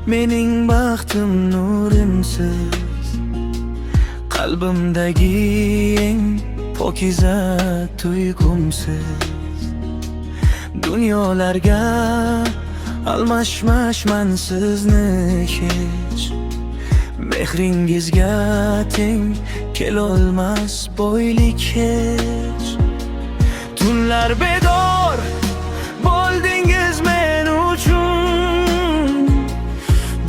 Mening baxtim nurimsiz, qalbimdagi eng pokiza tuyg'umsiz. Dunyolarga almashmashman sizni hech, mehringizga teng kelolmas boylik hech. Tunlar bedor bo'ldingiz men uchun,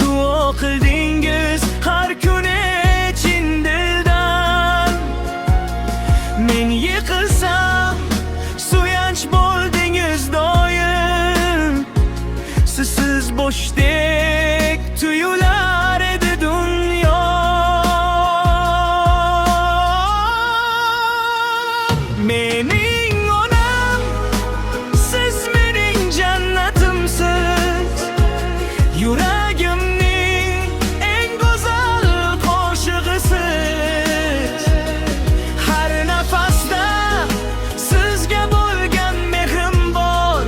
duo qildingiz har kuni chin dildan. Men yiqilsam suyanch bo'ldingiz doim, sizsiz bo'shdek tuyular edi dunyo. Mening onam, siz mening jannatimsiz, yuragimning eng go'zal qo'shig'isiz. Har nafasda sizga bo'lgan mehrim bor,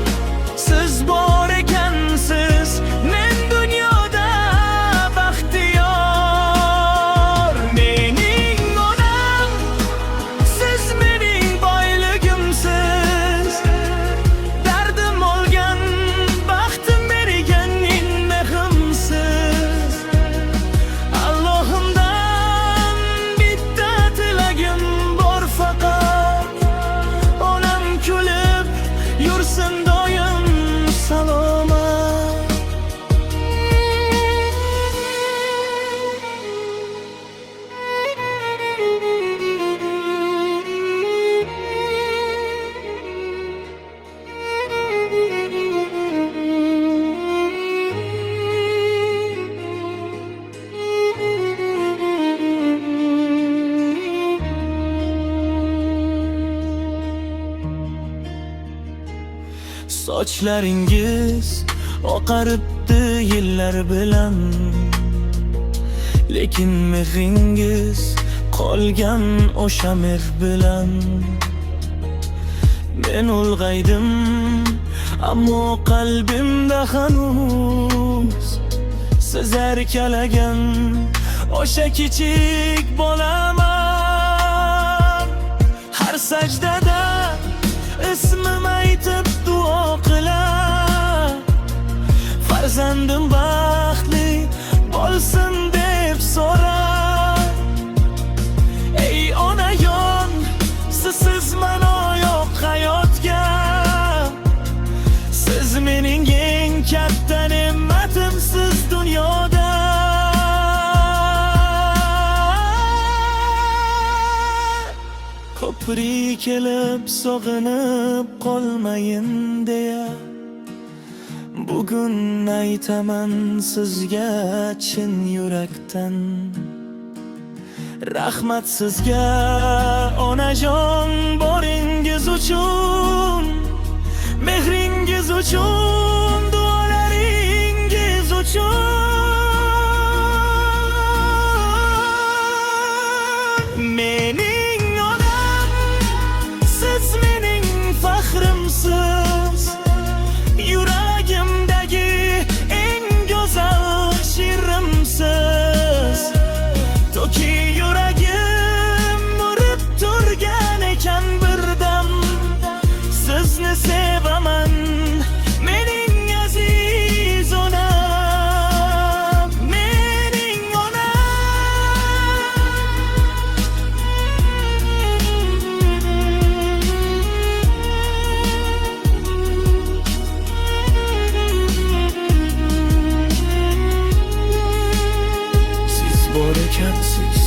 siz bor ekansiz men dunyoda baxtiyor. Mening onam, siz mening boyligimsiz, dardim olgan baxtim berganing mehrimsiz. Allohimdan bitta tilagim bor faqat, onam kulib yursin doim salomat. Sochlaringiz oqaribdi yillar bilan, lekin mehringiz qolgan o'sha mehr bilan. Men ulg'aydim, ammo qalbimda hanuz siz erkalagan o'sha kichik bolaman. Har sajdada ismim aytib duo qilar, farzandim baxtli bo'lsin deb so'rar. Ey onajon, sizsiz ma'no yo'q hayotga, siz mening eng katta ne'matimsiz dunyoda. Ko'prik kelib sog'inib qolmayin deya, bugun aytaman sizga chin yurakdan. Rahmat sizga onajon boringiz uchun, mehringiz uchun, duolaringiz uchun. Mening onam, siz mening faxrimsiz, yuragimdagi eng go'zal shirimsiz. Toki yuragim urib turgan ekan birdam, sizni sevaman mening aziz onam. Mening onam, siz bor ekansiz